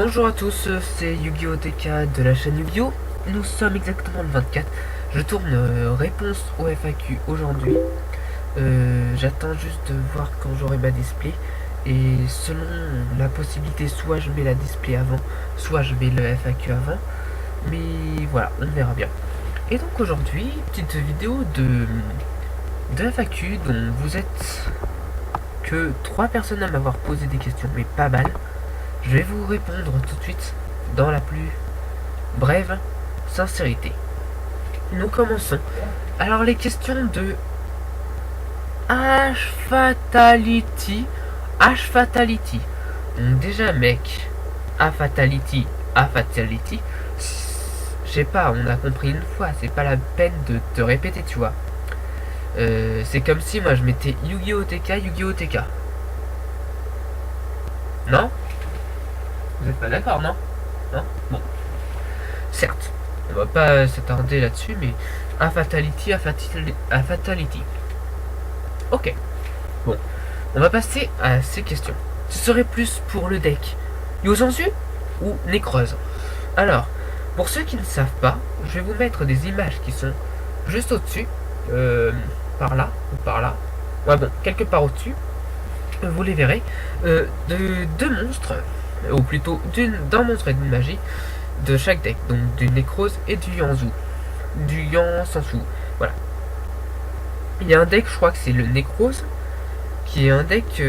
Bonjour à tous, c'est Yu-Gi-Oh! TK de la chaîne Yu-Gi-Oh! Nous sommes exactement le 24. Je tourne réponse au FAQ aujourd'hui. J'attends juste de voir quand j'aurai ma display. Et selon la possibilité, soit je mets la display avant, soit je mets le FAQ avant. Mais voilà, on verra bien. Et donc aujourd'hui, petite vidéo de FAQ dont vous êtes que 3 personnes à m'avoir posé des questions, mais pas mal. Je vais vous répondre tout de suite dans la plus brève sincérité. Nous commençons. Alors les questions de H-Fatality. H-Fatality. Donc déjà mec, A-Fatality, A-Fatality. Je sais pas, on a compris une fois, c'est pas la peine de te répéter, tu vois. C'est comme si moi je mettais Yu-Gi-Oh! TK, Yu-Gi-Oh! TK. Non? Vous êtes pas d'accord, non? Non? Bon. Certes, on va pas s'attarder là-dessus, mais un fatality, un fatality. Ok. Bon. On va passer à ces questions. Ce serait plus pour le deck Yosanzu ou Necrose. Alors, pour ceux qui ne savent pas, je vais vous mettre des images qui sont juste au-dessus. Par là, ou par là. Ouais, bon, quelque part au-dessus. Vous les verrez. De deux monstres, ou plutôt d'un monstre et d'une magie de chaque deck, donc du Necrose et du Yanzu, du Yansansu, voilà. Il y a un deck, je crois que c'est le Necrose, qui est un deck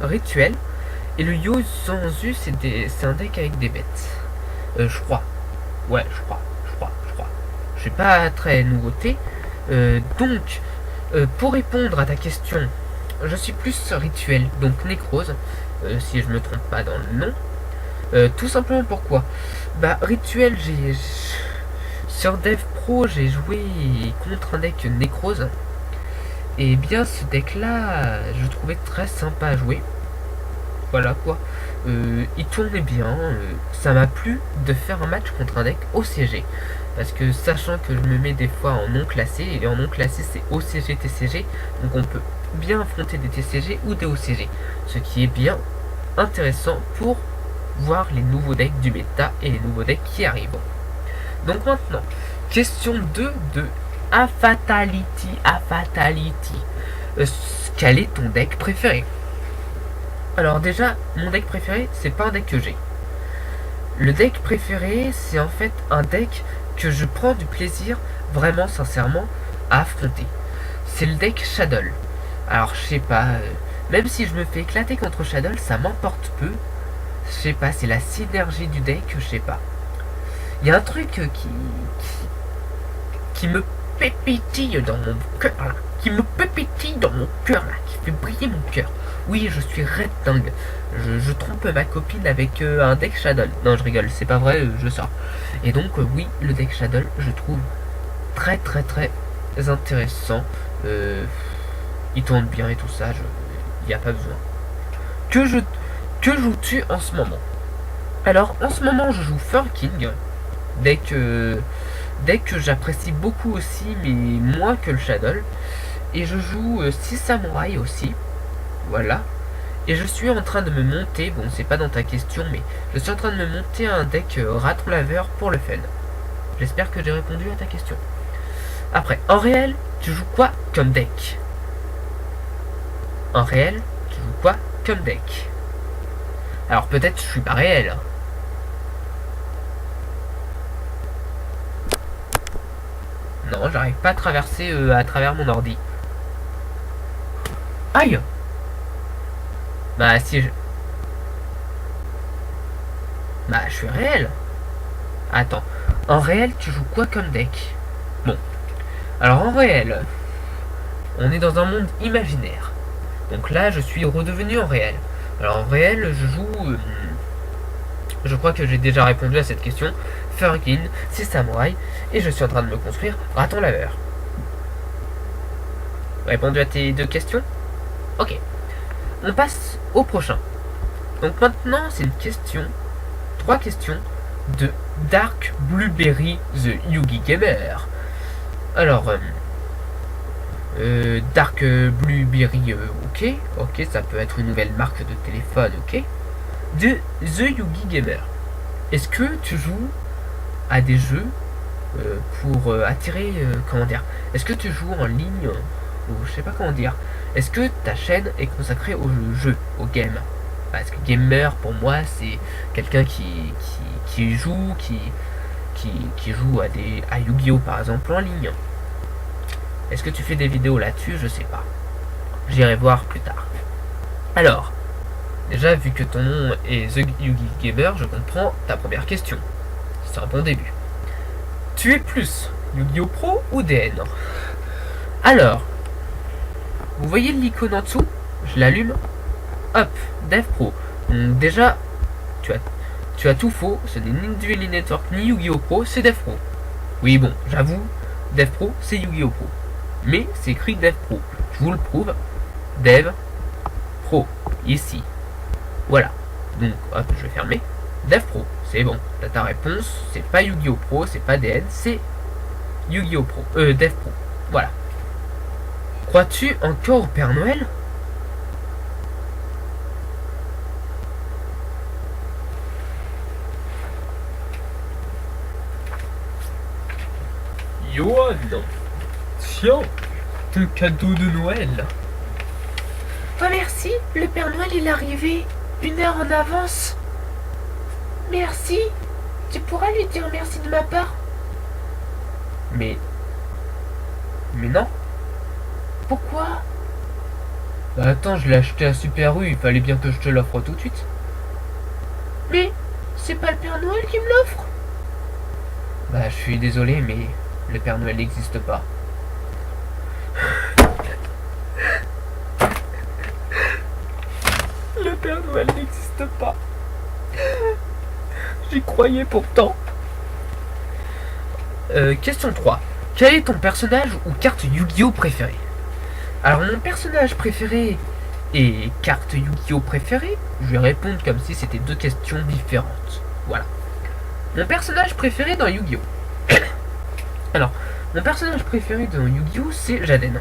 rituel, et le Yosanzu c'est un deck avec des bêtes, je crois, ouais, je crois, je suis pas très nouveauté, donc, pour répondre à ta question, je suis plus rituel, donc Necrose, si je me trompe pas dans le nom. Tout simplement pourquoi? Bah rituel, sur Dev Pro j'ai joué contre un deck Necrose. Et bien ce deck là je trouvais très sympa à jouer. Voilà quoi. Il tournait bien. Ça m'a plu de faire un match contre un deck OCG. Parce que sachant que je me mets des fois en non classé, et en non classé c'est OCG TCG, donc on peut bien affronter des TCG ou des OCG. Ce qui est bien intéressant pour voir les nouveaux decks du méta et les nouveaux decks qui arrivent. Donc maintenant, question 2 de A-Fatality. Quel est ton deck préféré? Alors déjà, mon deck préféré, c'est pas un deck que j'ai. Le deck préféré, c'est en fait un deck que je prends du plaisir, vraiment sincèrement, à affronter. C'est le deck Shadow. Alors je sais pas, même si je me fais éclater contre Shadow, ça m'importe peu. Je sais pas, c'est la synergie du deck, je sais pas. Il y a un truc qui me pépitille dans mon cœur là. Qui me pépitille dans mon cœur là. Qui fait briller mon cœur. Oui, je suis red dingue. Je trompe ma copine avec un deck Shadow. Non, je rigole, c'est pas vrai, je sors. Et donc, oui, le deck Shadow, je trouve très intéressant. Il tourne bien et tout ça, il n'y a pas besoin. Que joues-tu en ce moment? Alors, en ce moment, je joue Furking, deck que j'apprécie beaucoup aussi, mais moins que le Shadow. Et je joue 6 samouraïs aussi, voilà. Et je suis en train de me monter, bon, c'est pas dans ta question, mais je suis en train de me monter un deck Raton Laveur pour le fun. J'espère que j'ai répondu à ta question. Après, en réel, tu joues quoi comme deck? En réel, tu joues quoi comme deck? Alors peut-être je suis pas réel. Non, j'arrive pas à traverser à travers mon ordi. Aïe. Bah si je... Bah je suis réel. Attends. En réel, tu joues quoi comme deck? Bon. Alors en réel, on est dans un monde imaginaire. Donc là, je suis redevenu en réel. Alors en réel, je joue... je crois que j'ai déjà répondu à cette question. Furkin, c'est samouraï, et je suis en train de me construire Raton Laveur. Répondu à tes 2 questions? Ok. On passe au prochain. Donc maintenant, c'est une question, 3 questions de Dark Blueberry the Yugi Gamer. Alors, Dark Blueberry, ok, ça peut être une nouvelle marque de téléphone, ok. de The Yugi Gamer. Est-ce que tu joues à des jeux pour attirer, comment dire, est-ce que tu joues en ligne ou je sais pas comment dire, est-ce que ta chaîne est consacrée au jeu, au game? Parce que gamer pour moi c'est quelqu'un qui joue, qui joue à Yu-Gi-Oh par exemple en ligne. Est-ce que tu fais des vidéos là-dessus? Je sais pas. J'irai voir plus tard. Alors, déjà vu que ton nom est The Yugi Gamer, je comprends ta première question. C'est un bon début. Tu es plus Yu-Gi-Oh Pro ou DN? Alors, vous voyez l'icône en dessous? Je l'allume. Hop, Dev Pro. Donc déjà, tu as tout faux. Ce n'est ni Duel Network ni Yu-Gi-Oh Pro, c'est Dev Pro. Oui bon, j'avoue, Dev Pro c'est Yu-Gi-Oh Pro. Mais c'est écrit Dev Pro. Je vous le prouve. Dev Pro. Ici. Voilà. Donc hop, je vais fermer. Dev Pro, c'est bon. T'as ta réponse, c'est pas Yu-Gi-Oh Pro, c'est pas DN, c'est Yu-Gi-Oh Pro. Dev Pro. Voilà. Crois-tu encore au Père Noël? Johan, tiens, ton cadeau de Noël. Oh merci, le Père Noël il est arrivé 1 heure en avance. Merci, tu pourras lui dire merci de ma part. Mais non. Pourquoi? Bah attends, je l'ai acheté à Super U, il fallait bien que je te l'offre tout de suite. Mais c'est pas le Père Noël qui me l'offre. Bah je suis désolé, mais le Père Noël n'existe pas. Le Père Noël n'existe pas. J'y croyais pourtant. Question 3. Quel est ton personnage ou carte Yu-Gi-Oh préféré? Alors mon personnage préféré et carte Yu-Gi-Oh préférée, je vais répondre comme si c'était deux questions différentes. Voilà. Mon personnage préféré dans Yu-Gi-Oh. Alors, mon personnage préféré dans Yu-Gi-Oh c'est Jaden.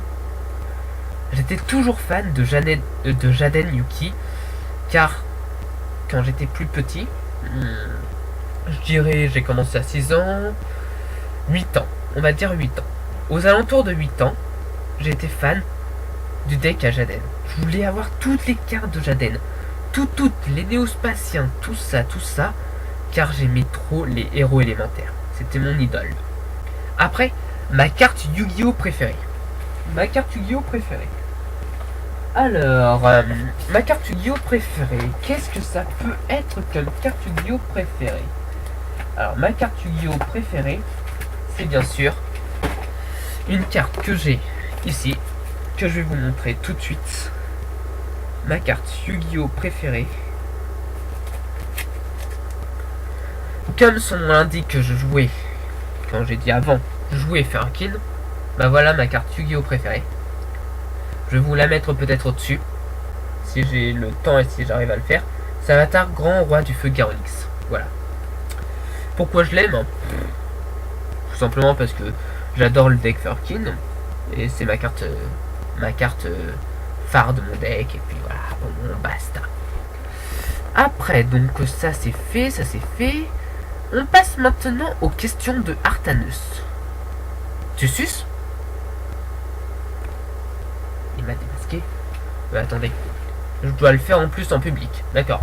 J'étais toujours fan de Jaden Yuki, car quand j'étais plus petit, je dirais j'ai commencé à 6 ans, 8 ans, on va dire 8 ans. Aux alentours de 8 ans, j'ai été fan du deck à Jaden. Je voulais avoir toutes les cartes de Jaden, toutes, les néospatiens, tout ça, car j'aimais trop les héros élémentaires. C'était mon idole. Après, ma carte Yu-Gi-Oh préférée. Alors, ma carte Yu-Gi-Oh préférée, qu'est-ce que ça peut être comme carte Yu-Gi-Oh préférée? Alors, ma carte Yu-Gi-Oh préférée, c'est bien sûr une carte que j'ai ici, que je vais vous montrer tout de suite. Ma carte Yu-Gi-Oh préférée. Comme son nom l'indique que je jouais, quand j'ai dit avant, je jouais Furkin, bah voilà ma carte Yu-Gi-Oh préférée. Je vais vous la mettre peut-être au-dessus, si j'ai le temps et si j'arrive à le faire. Savatar, grand roi du feu Garonix. Voilà. Pourquoi je l'aime? Tout simplement parce que j'adore le deck Furkin, et c'est ma carte phare de mon deck, et puis voilà, bon, basta. Après, donc ça c'est fait. On passe maintenant aux questions de Artanus. Tu suces? Il m'a démasqué. Attendez. Je dois le faire en plus en public. D'accord.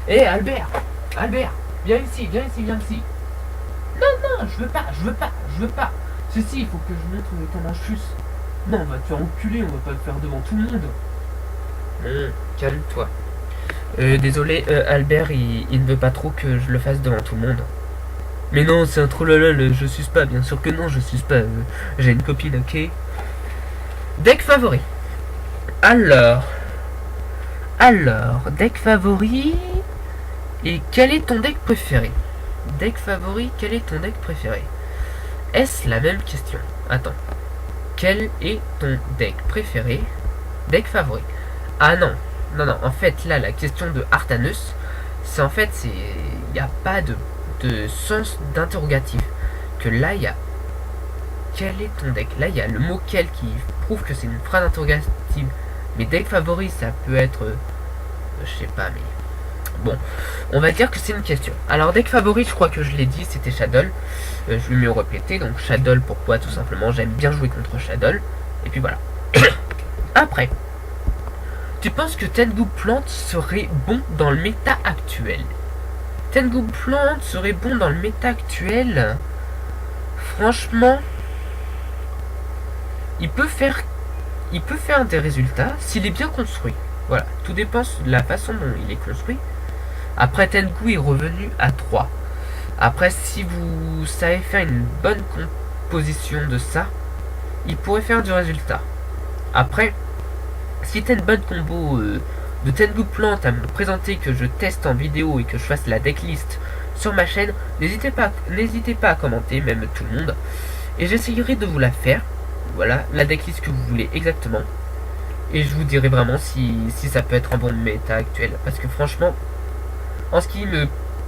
Hé Albert, viens ici. Non, je veux pas. Ceci, il faut que je montre ton astuce. Non, on va te faire enculer, on va pas le faire devant tout le monde. Calme-toi. Désolé, Albert, il ne veut pas trop que je le fasse devant tout le monde. Mais non, c'est un trollolol, je suce pas, bien sûr que non, je suce pas. J'ai une copine, ok. Deck favori. Alors, deck favori. Et quel est ton deck préféré? Deck favori, quel est ton deck préféré? Est-ce la même question? Attends. Quel est ton deck préféré? Deck favori. Ah non, en fait, là, la question de Artanus, c'est en fait, il n'y a pas de sens d'interrogatif. Que là, il y a quel est ton deck? Là, il y a le mot quel qui prouve que c'est une phrase interrogative. Mais deck favori, ça peut être, je sais pas, mais Bon, on va dire que c'est une question. Alors, deck favori, je crois que je l'ai dit, c'était Shadow. Je vais mieux répéter. Donc, Shadow, pourquoi? Tout simplement, j'aime bien jouer contre Shadow. Et puis voilà. Après, tu penses que Tengu Plant serait bon dans le méta actuel? Tengu Plant serait bon dans le méta actuel? Franchement, il peut faire des résultats s'il est bien construit. Voilà, tout dépend de la façon dont il est construit. Après, Tengu est revenu à 3. Après, si vous savez faire une bonne composition de ça, il pourrait faire du résultat. Après, si tu as une bonne combo de Tengu Plant à me présenter, que je teste en vidéo et que je fasse la decklist sur ma chaîne, n'hésitez pas à commenter, même tout le monde. Et j'essayerai de vous la faire. Voilà, la decklist que vous voulez exactement. Et je vous dirai vraiment si ça peut être un bon méta actuel. Parce que franchement, en ce qui me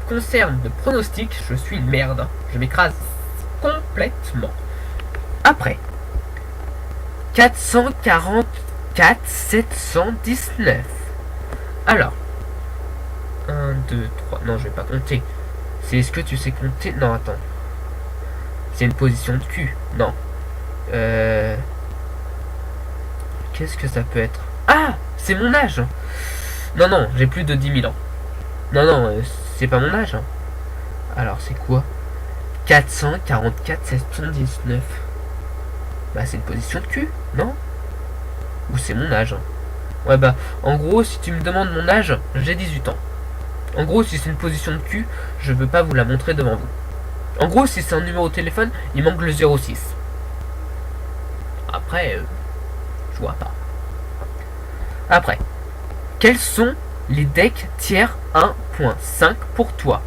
concerne de pronostic, je suis une merde. Je m'écrase complètement. Après, 444 719. Alors, 1, 2, 3. Non, je vais pas compter. C'est est-ce que tu sais compter? Non, attends. C'est une position de cul. Non. Qu'est-ce que ça peut être? Ah, c'est mon âge. Non, non, j'ai plus de 10 000 ans. Non, non, c'est pas mon âge. Alors, c'est quoi? 444 719. Bah, c'est une position de cul, non? Ou c'est mon âge? Ouais, bah, en gros, si tu me demandes mon âge, j'ai 18 ans. En gros, si c'est une position de cul, je veux pas vous la montrer devant vous. En gros, si c'est un numéro de téléphone, il manque le 06. Après, je vois pas. Après, quels sont les decks tiers 1.5 pour toi?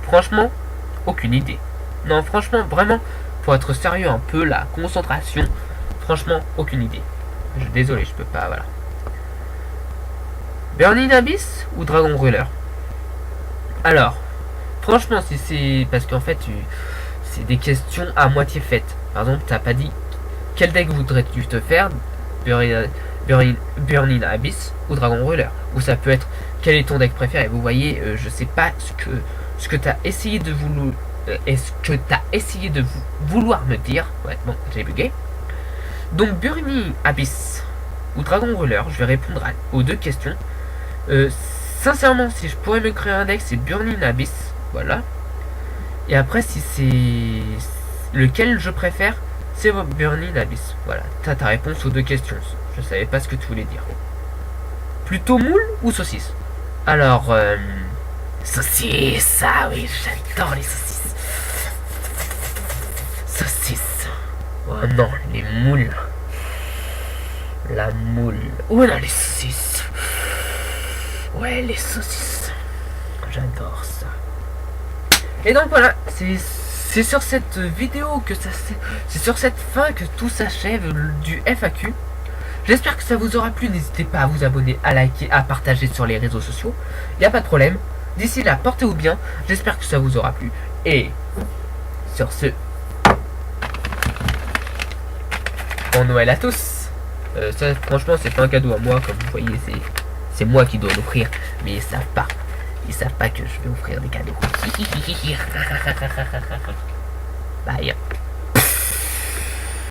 Franchement, aucune idée. Non, franchement, vraiment, pour être sérieux un peu, la concentration, franchement, aucune idée. Désolé, je peux pas, voilà. Burning Abyss ou Dragon Ruler? Alors, franchement, si c'est... Parce qu'en fait, c'est des questions à moitié faites. Par exemple, t'as pas dit quel deck voudrais-tu te faire, Burning Abyss ou Dragon Ruler. Ou ça peut être quel est ton deck préféré. Vous voyez, je sais pas ce que t'as essayé de vouloir me dire. Ouais, bon, j'ai bugué. Donc Burning Abyss ou Dragon Ruler, je vais répondre aux deux questions. Sincèrement, si je pourrais me créer un deck, c'est Burning Abyss. Voilà. Et après, si c'est lequel je préfère, c'est Burning Abyss. Voilà, t'as ta réponse aux deux questions. Je savais pas ce que tu voulais dire. Plutôt moule ou saucisse? Alors, saucisse, ah oui, j'adore les saucisses. Saucisse. Oh non, les moules. La moule. Oh non, les saucisses. Ouais, les saucisses. J'adore ça. Et donc voilà, c'est sur cette vidéo que c'est sur cette fin que tout s'achève du FAQ. J'espère que ça vous aura plu. N'hésitez pas à vous abonner, à liker, à partager sur les réseaux sociaux. Il n'y a pas de problème. D'ici là, portez-vous bien. J'espère que ça vous aura plu. Et sur ce, bon Noël à tous. Ça, franchement, c'est pas un cadeau à moi. Comme vous voyez, c'est moi qui dois l'offrir. Mais ils savent pas. Ils savent pas que je vais offrir des cadeaux. Bye.